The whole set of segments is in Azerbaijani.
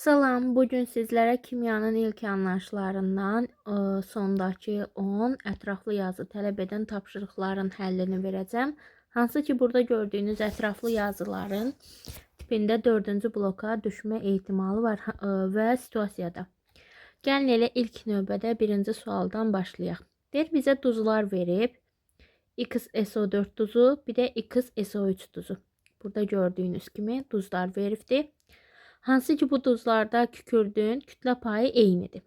Salam, bugün sizlərə kimyanın ilk anlayışlarından sondakı 10 ətraflı yazı tələb edən tapşırıqların həllini verəcəm. Hansı ki, burada gördüyünüz ətraflı yazıların tipində 4-cü bloka düşmə ehtimalı var və situasiyada. Gəlin elə ilk növbədə birinci sualdan başlayaq. Deyir, bizə duzlar verib. XSO4 duzu, bir də XSO3 duzu. Burada gördüyünüz kimi duzlar veribdir. Hansı ki, bu duzlarda kükürdün kütlə payı eynidir.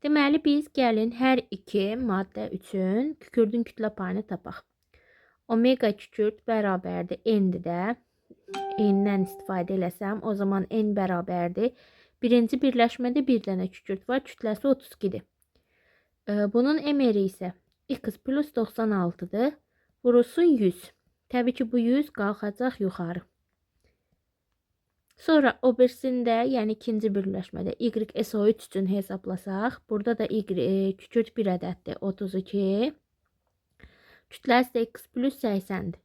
Deməli, biz gəlin hər iki maddə üçün kükürdün kütlə payını tapaq. Omega kükürd bərabərdir N-dir də. N-dən istifadə eləsəm, o zaman N bərabərdir. Birinci birləşmədə bir dənə kükürd var, kütləsi 32-dir. Bunun emeri isə X plus 96-dır. Vurulsun 100. Təbii ki, bu 100 qalxacaq yuxarı. Sonra o birisində, yəni ikinci birləşmədə YSO3 üçün hesablasaq, burada da kükürt bir ədəddir, 32. Kütləsi də X plus 80-dir.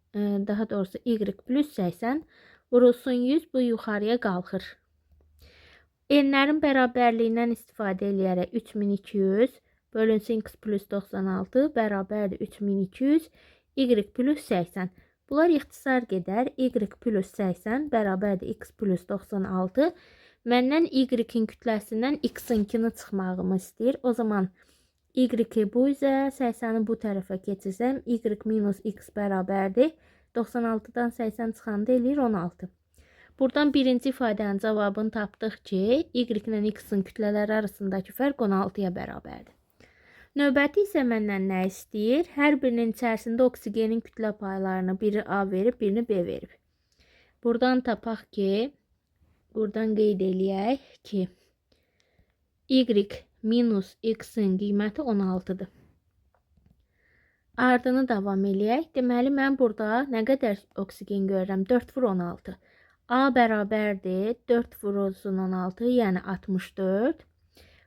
Daha doğrusu Y plus 80. Vurulsun 100, bu yuxarıya qalxır. N'lərin bərabərliyindən istifadə eləyərək 3200 bölünsün X plus 96 bərabərdir 3200 Y plus 80. Bunlar ixtisar gedər. Y plus 80 bərabərdir X plus 96. Məndən Y-in kütləsindən X-inkini çıxmağımı istəyir. O zaman Y-i bu üzə, 80-i bu tərəfə keçirsəm, Y minus X bərabərdir. 96-dan 80 çıxanda eləyir 16. Buradan birinci ifadənin cavabını tapdıq ki, Y ilə X-in kütlələri arasındakı fərq 16-ya bərabərdir. Növbəti isə məndən nə istəyir? Hər birinin içərisində oksigenin kütlə paylarını biri A verib, birini B verib. Buradan tapaq ki, buradan qeyd eləyək ki, Y minus X-in qiyməti 16-dır. Ardını davam eləyək. Deməli, mən burada nə qədər oksigen görürəm? 4 vur 16. A bərabərdir 4 vurulsun 16, yəni 64.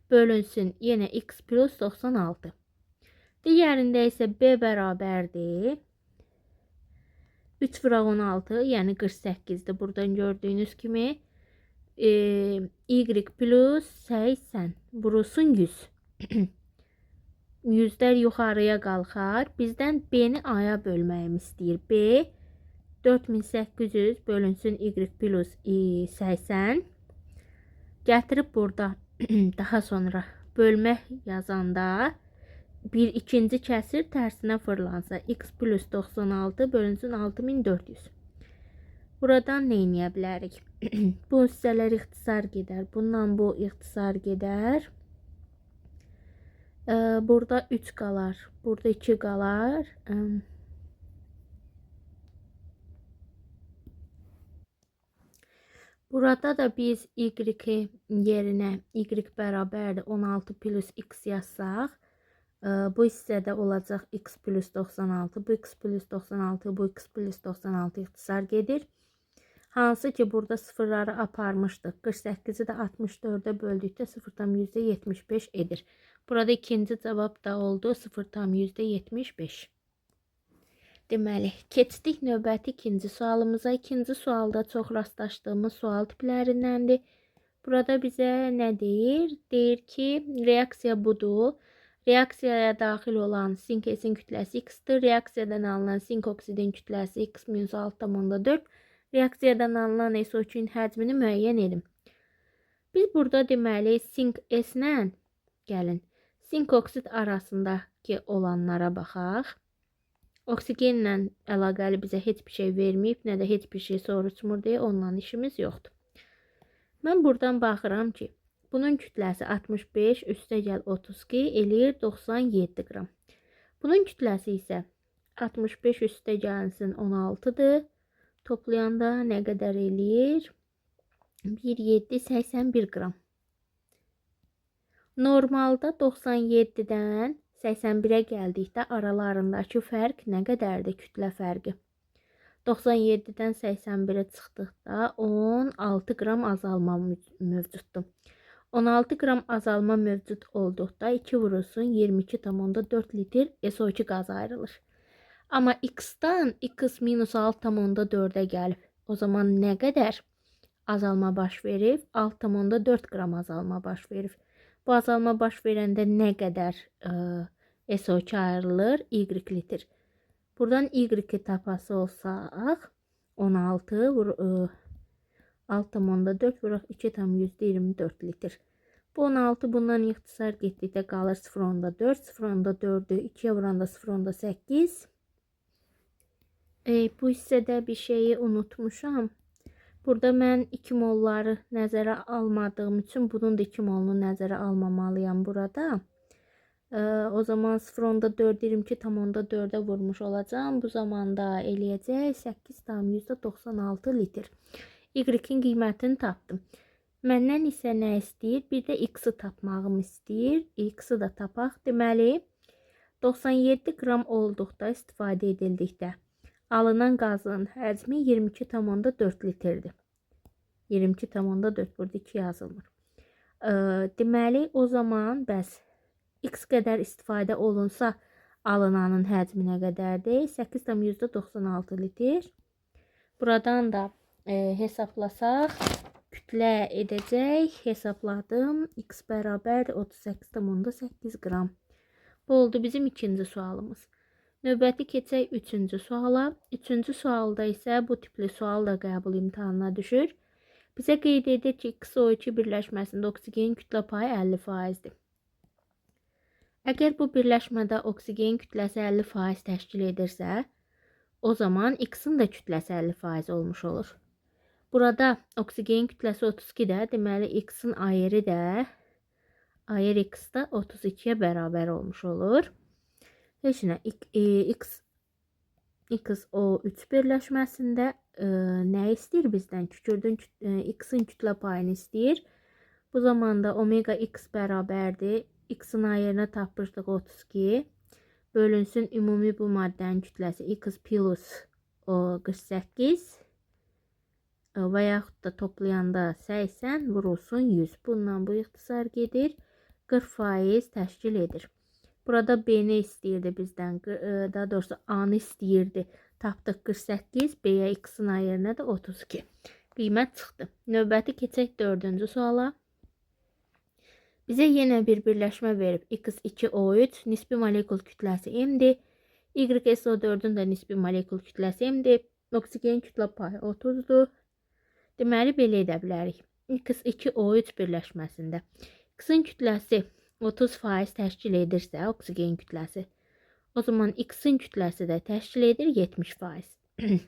Bölünsün yenə X plus 96. Digərində isə B bərabərdir 3 vuraq 16, yəni 48-dir. Buradan gördüyünüz kimi Y plus 80 vurulsun 100. 100'lər yuxarıya qalxar. Bizdən B-ni A-ya bölməyimi istəyir. B 4800 bölünsün Y plus 80. Gətirib burada daha sonra bölmək yazanda bir ikinci kəsir tərsinə fırlansa X plus 96 bölünsün 6400. Buradan nə edə bilərik? Bu hissələr ixtisar gedər. Bundan bu ixtisar gedər. Burada 3 qalar. Burada 2 qalar. Burada da biz Y yerinə Y bərabərdir 16 plus X yazsaq, bu hissədə olacaq X plus 96, bu X plus 96, bu X plus 96 ixtisar gedir. Hansı ki, burada sıfırları aparmışdıq. 48-i də 64-ə böldükdə 0,75 edir. Burada ikinci cavab da oldu 0,75. Deməli, keçdik növbəti ikinci sualımıza. İkinci sualda çox rastlaşdığımız sual tiplərindəndir. Burada bizə nə deyir? Deyir ki, reaksiya budur. Reaksiyaya daxil olan sinkesin kütləsi X-dir. Reaksiyadan alınan sink oksidin kütləsi X minus 6,4. Reaksiyadan alınan SO2-nin həcmini müəyyən edin. Biz burada deməli sink S-lə gəlin. Sink oksid arasındakı olanlara baxaq. Oksigenlə əlaqəli bizə heç bir şey verməyib, nə də heç bir şey soruşmur deyə ondan işimiz yoxdur. Mən buradan baxıram ki, bunun kütləsi 65, üstə gəl 32 eləyir 97 qram. Bunun kütləsi isə 65 üstə gəlsin 16-dır. Toplayanda nə qədər eləyir? 1,781 qram. Normalda 97-dən 81'ə gəldikdə aralarındakı fərq nə qədərdir kütlə fərqi? 97-dən 81'ə çıxdıqda 16 qram azalma mövcuddur. 16 qram azalma mövcud olduqda 2 vurulsun 22,4 litr SO2 qaz ayrılır. Amma X-dan X minus 6,4'ə gəlib. O zaman nə qədər azalma baş verib. 6,4 qram azalma baş verib. Bu azalma baş verəndə nə qədər SO2 ayrılır? Y litir. Buradan Y tapası olsaq 16 6,4 vuraq 2,24 litr. Bu 16 bundan ixtisar getdikdə qalır 0,4. 0,4'ü 2'ye vuranda 0,8. Bu hissədə bir şeyi unutmuşam. Burada mən 2 molları nəzərə almadığım üçün bunun da 2 molunu nəzərə almamalıyam burada. O zaman 0,4 22,4'e vurmuş olacağım. Bu zamanda eləyəcək 8,96 litr. Y-in qiymətini tapdım. Məndən isə nə istəyir? Bir də X-i tapmağım istəyir. X-i da tapaq. Deməli, 97 qram olduqda, istifadə edildikdə alınan qazın həcmi 22,4 litrdir. 22,4 burada 2 yazılmır. Deməli, o zaman bəs X qədər istifadə olunsa alınanın həcmi nə qədərdir? 8,96 litr. Buradan da hesablasaq kütlə edəcək. Hesapladım. X bərabər 38,8 qram. Bu oldu bizim ikinci sualımız. Növbəti keçək üçüncü suala. Üçüncü sualda isə bu tipli sual da qəbul imtahanına düşür. Bizə qeyd edir ki, XO2 birləşməsində oksigen kütlə payı 50%dir. Əgər bu birləşmədə oksigen kütləsi 50% təşkil edirsə, o zaman X-in də kütləsi 50% olmuş olur. Burada oksigen kütləsi 32-də, deməli X-in ayırı da ayır X-da 32'ye bərabər olmuş olur. Heç nə, XO3 birləşməsində nə istəyir bizdən? Kükürdün X-in kütlə payını istəyir. Bu zamanda omega X bərabərdir. X-in ayırına tapmışdıq 32. Bölünsün ümumi bu maddənin kütləsi X plus 48 və yaxud da toplayanda 80 vurulsun 100. Bundan bu ixtisar gedir. 40% təşkil edir. Burada B-ni istəyirdi bizdən. Daha doğrusu A-nı istəyirdi. Tapdıq 48. B-yə X-in ayırına da 32. Qiymət çıxdı. Növbəti keçək 4-cü suala. Bizə yenə bir birləşmə verib. X2O3 nisbi molekul kütləsi M-dir. YSO4'ün də nisbi molekul kütləsi M-dir. Oksigen kütlə payı 30'dur. Deməli, belə edə bilərik. X2O3 birləşməsində X-in kütləsi 30% təşkil edirsə, oksigen kütləsi, o zaman X-in kütləsi də təşkil edir 70%.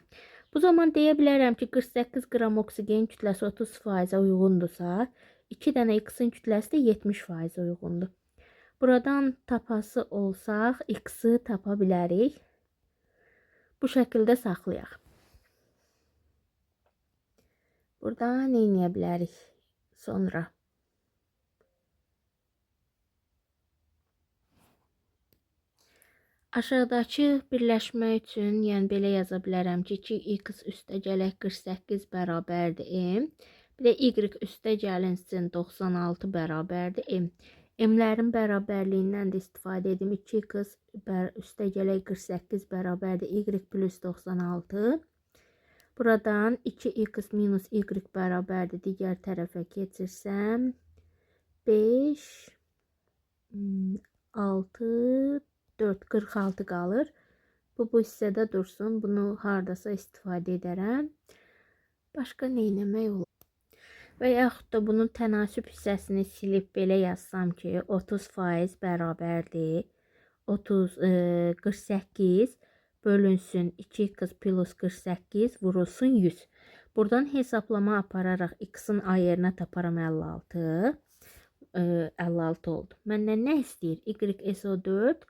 Bu zaman deyə bilərəm ki, 48 qram oksigen kütləsi 30%-ə uyğundursa, 2 dənə X-in kütləsi də 70% uyğundur. Buradan tapası olsaq, X-i tapa bilərik. Bu şəkildə saxlayaq. Burada nə edə bilərik sonra? Aşağıdakı birləşmə üçün, yəni belə yaza bilərəm ki, 2x üstə gələk 48 bərabərdir M. Bir də y üstə gəlinsin 96 bərabərdir M. M-lərin bərabərliyindən də istifadə edim. 2x üstə gələk 48 bərabərdir y plus 96. Buradan 2x minus y bərabərdir. Digər tərəfə keçirsəm 5, 6, 4, 46 qalır. Bu hissədə dursun. Bunu hardasa istifadə edərəm. Başqa nə etmək olar? Və yaxud da bunun tənasüb hissəsini silib belə yazsam ki, 30% bərabərdir. 48 bölünsün 2x plus 48 vurulsun 100. Buradan hesablama apararaq x-in ayırına taparam 56. 56 oldu. Məndən nə istəyir? YSO4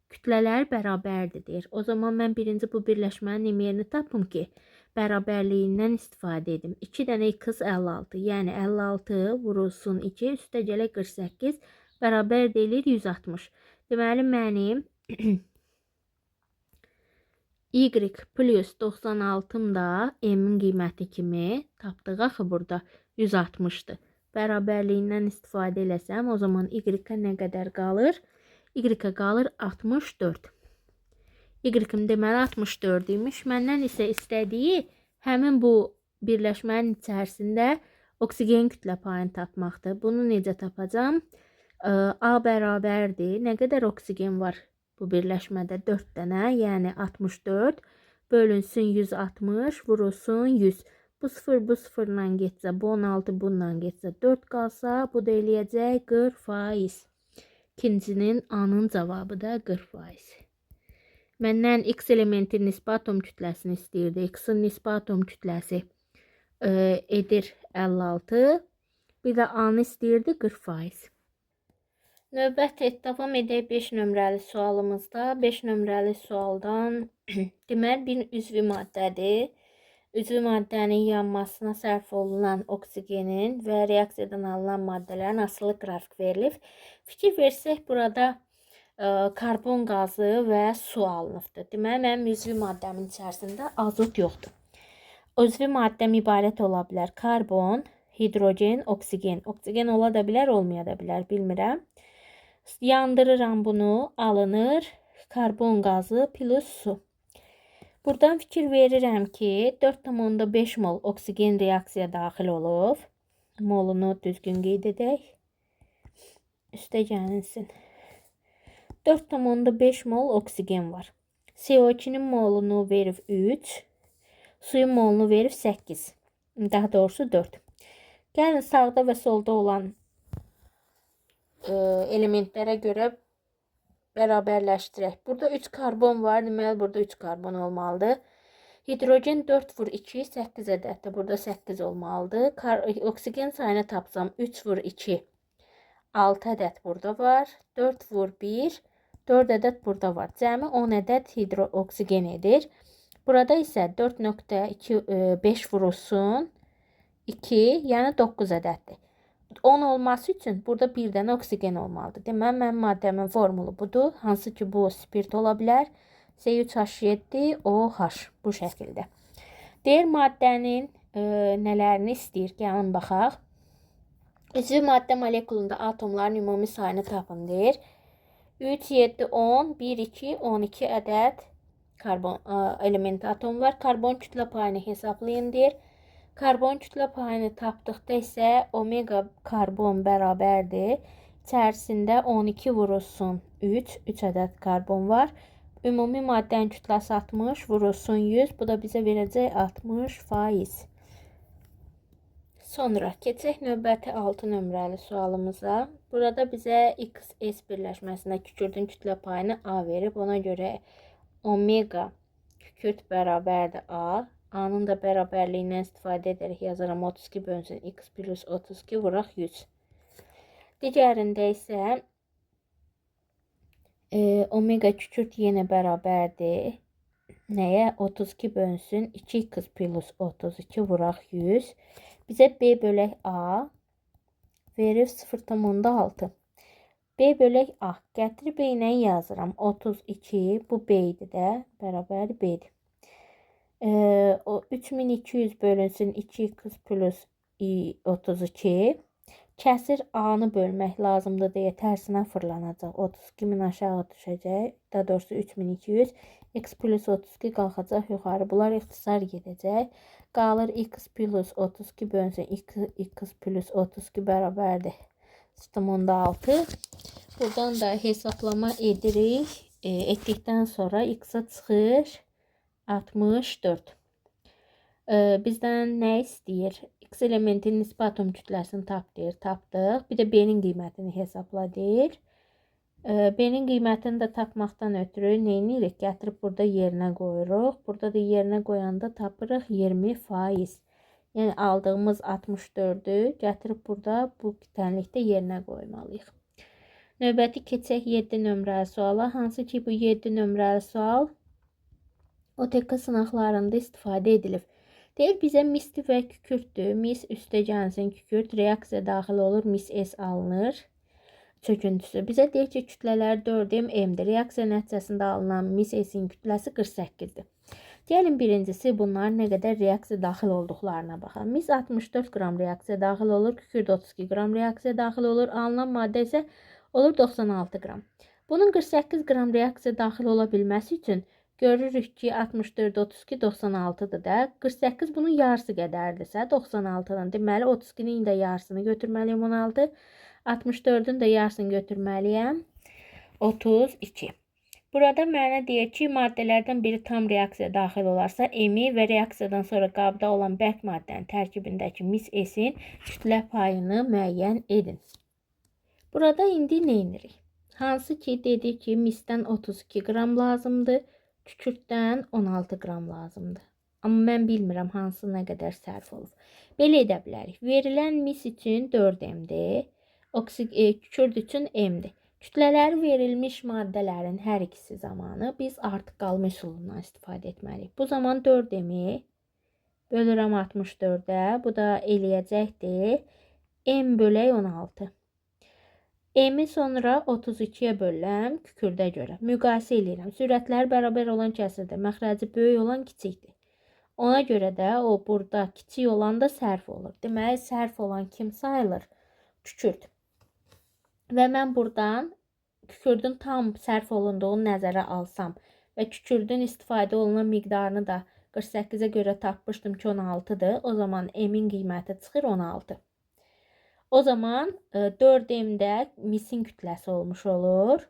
kütlələr bərabərdir deyir. O zaman mən birinci bu birləşmənin yerini tapım ki, bərabərliyindən istifadə edim. 2 dənə x 56, yəni 56 vurulsun 2 üstə gələk 48 bərabər deyilir 160. Deməli mənim y plus 96'ım da m'in qiyməti kimi tapdıq axı burada 160'dır. Bərabərliyindən istifadə eləsəm, o zaman y-ə nə qədər qalır? Y-ə qalır 64. Y-im deməli 64 imiş. Məndən isə istədiyi həmin bu birləşmənin içərisində oksigen kütlə payını tapmaqdır. Bunu necə tapacağım? A bərabərdir. Nə qədər oksigen var bu birləşmədə? 4 dənə, yəni 64 bölünsün 160, vurulsun 100. Bu 0 bu 0-la getsə, bu 16 bununla getsə 4 qalsa, bu da eləyəcək 40%. İkincinin A-nın cavabı da 40%. Məndən X elementin nisbi atom kütləsini istəyirdi. X-in nisbi atom kütləsi edir 56. Bir də A-nı istəyirdi 40%. Növbət davam edək 5 nömrəli sualımızda. 5 nömrəli sualdan deməli bir üzvü maddədir. Üzvü maddənin yanmasına sərf olunan oksigenin və reaksiyadan alınan maddələrin asılı qrafik verilib. Fikir versək burada karbon qazı və su alınıbdır. Deməli mənim üzvü maddəmin içərisində azot yoxdur. Üzvü maddəm ibarət ola bilər karbon, hidrogen, oksigen. Oksigen ola da bilər, olmaya da bilər, bilmirəm. Yandırıram bunu, alınır karbon qazı plus su. Buradan fikir verirəm ki 4,5 mol oksigen reaksiya daxil olub. Molunu düzgün qeyd edək. Üstə gəlinsin. 4,5 mol oksigen var. CO2'nin molunu verib 3. Suyun molunu verib 8. Daha doğrusu 4. Gəlin sağda və solda olan elementlərə görə bərabərləşdirək. Burada 3 karbon var. Deməli burada 3 karbon olmalıdır. Hidrogen 4 vur 2, 8 ədəddir. Burada 8 olmalıdır. Oksigen sayını tapsam 3 vur 2, 6 ədəd burada var. 4 vur 1, 4 ədəd burada var. Cəmi 10 ədəd oksigen edir. Burada isə 4,5 vurulsun 2, yəni 9 ədəddir. 10 olması üçün burada bir dənə oksigen olmalıdır. Deməli, mənim maddəmin formulu budur. Hansı ki, bu spirt ola bilər. C3H7OH bu şəkildə. Deyir maddənin nələrini istəyir? Gəlin baxaq. Üzvü maddə molekulunda atomların ümumi sayını tapın deyir. 3, 7, 10, 1, 2, 12 ədəd karbon elementi atom var. Karbon kütlə payını hesablayın deyir. Karbon kütlə payını tapdıqda isə omega karbon bərabərdir. İçərisində 12 vurulsun 3 ədəd karbon var. Ümumi maddənin kütləsi 60 vurulsun 100. Bu da bizə verəcək 60%. Sonra keçək növbəti 6 nömrəli sualımıza. Burada bizə XS birləşməsində kükürdün kütlə payını A verib. Ona görə omega kükürt bərabərdir A. A-nın da bərabərliyindən istifadə edərək yazaram 32 bölünsün x plus 32 vuraq 100. Digərində isə omega kükürt yenə bərabərdir. Nəyə? 32 bölünsün 2x plus 32 vuraq 100. Bizə B bölək A verir 0,6. B bölək A. Gətirib B ilə yazıram. 32 bu B idi də. Bərabərdir B-dir. 3200 bölünsün 2x plus 32. Kəsir A-nı bölmək lazımdır deyə tərsinə fırlanacaq. 32.000 aşağı düşəcək. Daha doğrusu 3200. X plus 32 qalxacaq yuxarı. Bunlar ixtisar gedəcək. Qalır x plus 32 bölünsün x plus 32 bərabərdir 0,6. Buradan da hesablama edirik. Etdikdən sonra x-a çıxır 64. Bizdən nə istəyir? X elementin nisbi atom kütləsini tap deyir. Tapdıq. Bir də B-nin qiymətini hesabla deyir. B-nin qiymətini də tapmaqdan ötürü neyinirik? Gətirib burada yerinə qoyuruq. Burada da yerinə qoyanda tapırıq 20%. Yəni aldığımız 64'ü gətirib burada bu tənlikdə yerinə qoymalıyıq. Növbəti keçək 7 nömrəli suala. Hansı ki bu 7 nömrəli sual OTK sınaqlarında istifadə edilib. Deyir bizə mis və kükürtdür. Mis üstə gəlsin kükürt reaksiya daxil olur. Mis S alınır. Çöküntüsü. Bizə deyir ki kütlələr 4M-dir. Reaksiya nəticəsində alınan mis S-in kütləsi 48'dir. Gəlin birincisi bunların nə qədər reaksiya daxil olduqlarına baxalım. Mis 64 qram reaksiya daxil olur. Kükürt 32 qram reaksiya daxil olur. Alınan maddə isə olur 96 qram. Bunun 48 qram reaksiya daxil ola bilməsi üçün Görürük ki 64, 32, 96'dır da. 48 bunun yarısı qədərdirsə 96'dan. Deməli 32'nin də yarısını götürməliyəm 16. 64'ün də yarısını götürməliyəm 32. Burada mənə deyir ki, maddələrdən biri tam reaksiya daxil olarsa, emi və reaksiyadan sonra qabda olan bərk maddənin tərkibindəki mis S-in kütlə payını müəyyən edin. Burada indi nə edirik? Hansı ki, dedik ki, misdən 32 qram lazımdır, kükürddən 16 qram lazımdır. Amma mən bilmirəm hansı nə qədər sərf olub. Belə edə bilərik. Verilən mis üçün 4M'dir, kükürd üçün M'dir. Kütlələri verilmiş maddələrin hər ikisi zamanı biz artıq qalma üsulundan istifadə etməliyik. Bu zaman 4M'i bölürəm 64'ə. Bu da eləyəcəkdir M bölək 16. M'i sonra 32'yə bölürəm kükürdə görə. Müqayisə edirəm. Sürətləri bərabər olan kəsirdə məxrəci böyük olan kiçikdir. Ona görə də o burada kiçik olan da sərf olur. Deməli, sərf olan kim sayılır? Kükürd. Və mən buradan kükürdün tam sərf olunduğunu nəzərə alsam və kükürdün istifadə olunan miqdarını da 48'ə görə tapmışdım ki 16'dır. O zaman M'in qiyməti çıxır 16. O zaman 4M'də misin kütləsi olmuş olur.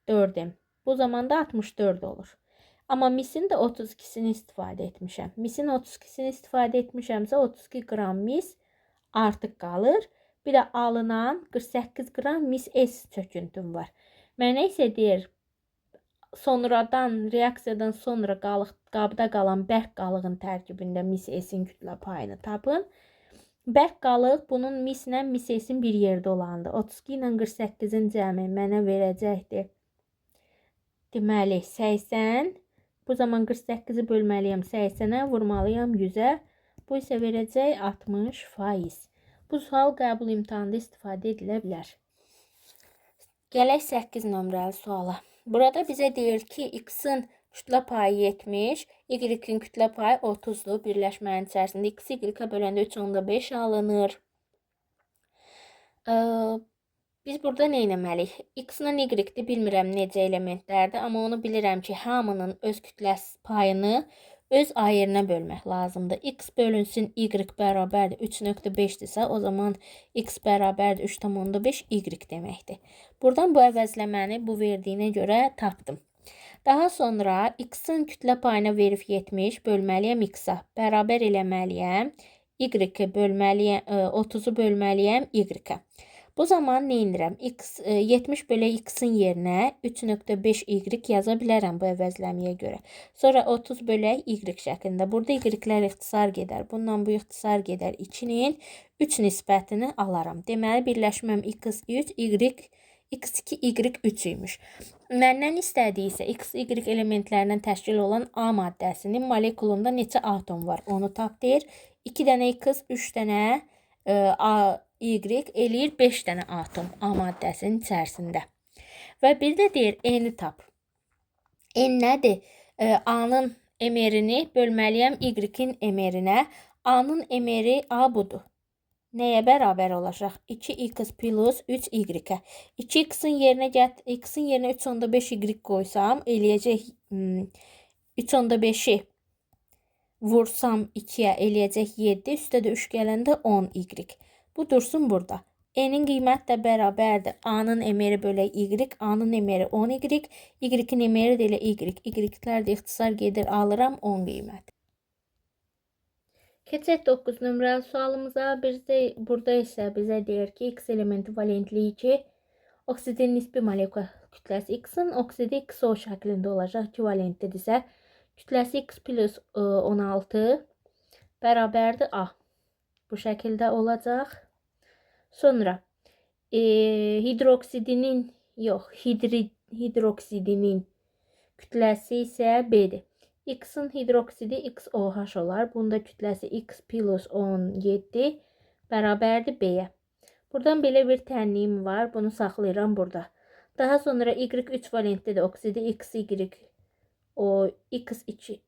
4M. Bu zaman da 64 olur. Amma misin də 32'sini istifadə etmişəm. Misin 32'sini istifadə etmişəmsə 32 qram mis artıq qalır. Bir də alınan 48 qram mis S çöküntüm var. Mənə isə deyir, sonradan, reaksiyadan sonra qabda qalan bərk qalığın tərkibində mis S-in kütlə payını tapın. Bərk qalıq bunun mislə mis S-in bir yerdə olandır. 32 ilə 48'in cəmi mənə verəcəkdir. Deməli, 80. Bu zaman 48'i bölməliyəm 80'ə, vurmalıyam 100'ə. Bu isə verəcək 60%. Bu sual qəbul imtahanında istifadə edilə bilər. Gələk 8 nömrəli suala. Burada bizə deyir ki, X-in kütlə payı 70, Y-in kütlə payı 30'dur. Birləşmənin içərisində X Y-ə böləndə 3/5 alınır. Biz burada nə etməliyik? X-la Y-də bilmirəm necə elementlərdir, amma onu bilirəm ki, hamının öz kütləsi payını öz ayırına bölmək lazımdır. X bölünsün Y bərabərdir 3,5'dirsə, o zaman X bərabərdir 3,5 Y deməkdir. Buradan bu əvəzləməni bu verdiyinə görə tapdım. Daha sonra X-in kütlə payına verib 70 bölməliyəm X-a. Bərabər eləməliyəm Y-i bölməliyəm, 30'u bölməliyəm Y-ə. Bu zaman nə edirəm? 70 bölü X-in yerinə 3,5 Y yaza bilərəm bu əvəzləməyə görə. Sonra 30 bölü Y şəklində. Burada Y-lər ixtisar gedər. Bundan bu ixtisar gedər. 2'nin 3 nisbətini alaram. Deməli, birləşməm X3, X2, Y3 imiş. Məndən istədiyi isə X, Y elementlərindən təşkil olan A maddəsinin molekulunda neçə atom var? Onu tap deyir. 2 dənə X, 3 dənə Y eləyir 5 dənə atom A maddəsinin içərisində. Və bir də deyir N-i tap. N nədir? A-nın emerini bölməliyəm Y-in emerinə. A-nın emeri A budur. Nəyə bərabər olacaq? 2X plus 3Y-ə. 2X-in yerinə X-in yerinə 3,5 Y qoysam, eləyəcək 3,5'i vursam 2'yə eləyəcək 7, üstə də 3 gələndə 10Y. Bu dursun burada. N'in qiymət də bərabərdir. A-nın emeri bölə Y, A-nın emeri 10Y, Y-in emeri də elə Y. Y-lər də ixtisar gedir, alıram 10 qiymət. Keçək 9 nömrəli sualımıza. Burada isə bizə deyir ki, X elementi valentliyi 2, oksidin nisbi molekul kütləsi X-in, oksidi XO şəklində olacaq ki, valentlidirsə, kütləsi X plus 16 bərabərdir A. Bu şəkildə olacaq. Sonra hidroksidinin kütləsi isə B'dir. X'in hidroksidi XOH olar. Bunda kütləsi X plus 17 bərabərdir B-yə. Buradan belə bir tənliyim var. Bunu saxlayıram burada. Daha sonra Y3 valentlidir. Oksidi XY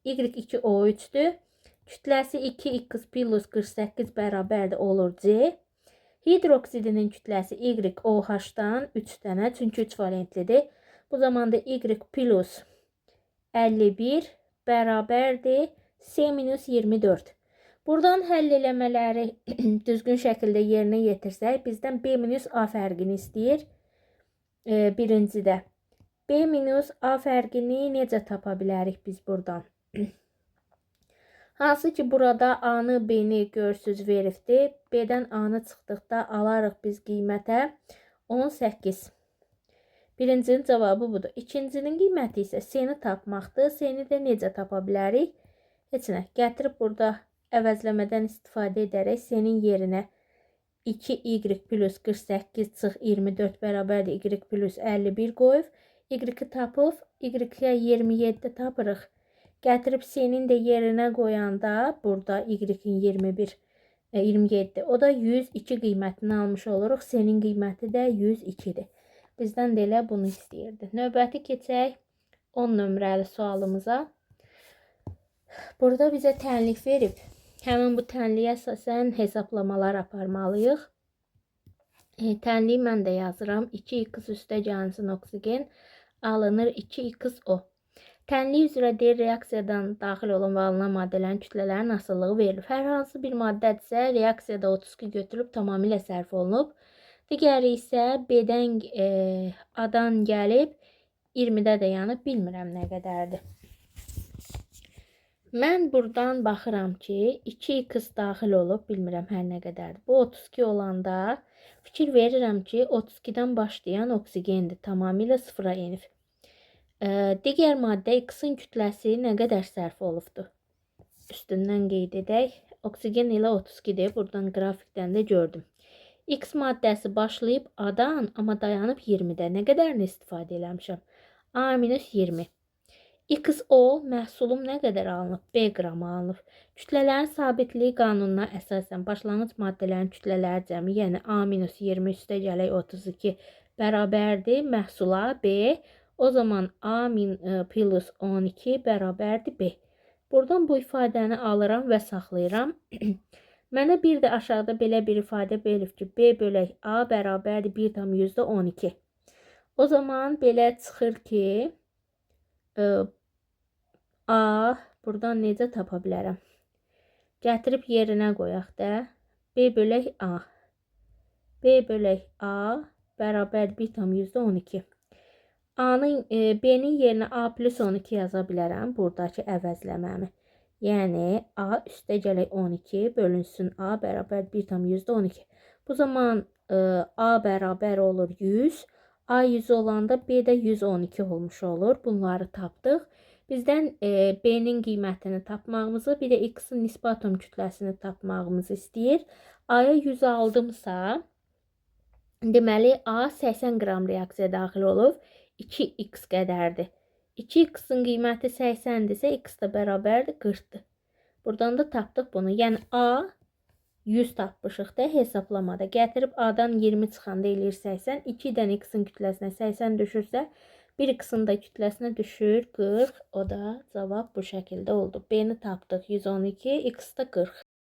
Y2O3'dür. Kütləsi 2X plus 48 bərabərdir olur C. Hidroksidinin kütləsi YOH-dan 3 dənə, çünki 3 valentlidir. Bu zaman da Y plus 51 bərabərdir C minus 24. Buradan həll eləmələri düzgün şəkildə yerinə yetirsək, bizdən B minus A fərqini istəyir. Birincidə. B minus A fərqini necə tapa bilərik biz buradan? Hansı ki, burada A-nı, B-ni görürsüz veribdir. B-dən A-nı çıxdıqda alarıq biz qiymətə 18. Birincinin cavabı budur. İkincinin qiyməti isə C-ni tapmaqdır. C-ni də necə tapa bilərik? Heç nə. Gətirib burada əvəzləmədən istifadə edərək C-nin yerinə 2y plus 48 çıx 24 bərabərdir y plus 51 qoyub. Y-i tapıb, y-ə 27 tapırıq. Gətirib C-nin də yerinə qoyanda burada y-in 27. O da 102 qiymətini almış oluruq. C-nin qiyməti də 102-dir. Bizdən də elə bunu istəyirdi. Növbəti keçək 10 nömrəli sualımıza. Burada bizə tənlik verib. Həmin bu tənliyə əsasən hesablamalar aparmalıyıq. Tənliyi mən də yazıram. 2x üstə gəlsin oksigen alınır 2xO. Tənlik üzrə deyir, reaksiyadan daxil olan və alınan maddələrin kütlələrin asılılığı verilir. Hər hansı bir maddədirsə, reaksiyada 32 götürülüb tamamilə sərf olunub. Digəri isə B-dən A-dan gəlib 20-də də yanıb, bilmirəm nə qədərdir. Mən buradan baxıram ki, 2x daxil olub, bilmirəm hər nə qədərdir. Bu 32 olanda fikir verirəm ki, 32-dən başlayan oksigendir, tamamilə sıfıra enib. Digər maddə X-in kütləsi nə qədər sərf olubdur? Üstündən qeyd edək. Oksigen ilə 32-dir. Buradan qrafikdən də gördüm. X maddəsi başlayıb A-dan, amma dayanıb 20-də. Nə qədərini istifadə eləmişəm? A-20. XO məhsulum nə qədər alınıb? B qramı alınıb. Kütlələrin sabitliyi qanununa əsasən başlanğıc maddələrin kütlələri cəmi, yəni A-20 üstə gələk 32 bərabərdir məhsula B. O zaman A plus 12 bərabərdir B. Buradan bu ifadəni alıram və saxlayıram. Mənə bir də aşağıda belə bir ifadə verilib ki, B bölək A bərabərdir 1,12. O zaman belə çıxır ki, A buradan necə tapa bilərəm? Gətirib yerinə qoyaq da. B bölək A. B bölək A bərabərdir 1,12. B-nin yerinə A plus 12 yaza bilərəm. Buradakı əvəzləməmi. Yəni, A üstə gələk 12 bölünsün A bərabər 1,12. Bu zaman A bərabər olur 100. A 100 olanda B də 112 olmuş olur. Bunları tapdıq. Bizdən B-nin qiymətini tapmağımızı, bir də X-in nisbi atom kütləsini tapmağımızı istəyir. A-ya 100 aldımsa, deməli A 80 qram reaksiya daxil olub. 2x qədərdir. 2x'in qiyməti 80-dirsə, x də bərabərdir 40-dır. Buradan da tapdıq bunu. Yəni A 100 tapmışıq da hesablamada. Gətirib A-dan 20 çıxanda eləyir 80. 2-dən x-in kütləsinə 80 düşürsə, 1x-in də kütləsinə düşür 40. O da cavab bu şəkildə oldu. B-ni tapdıq 112, x də 40.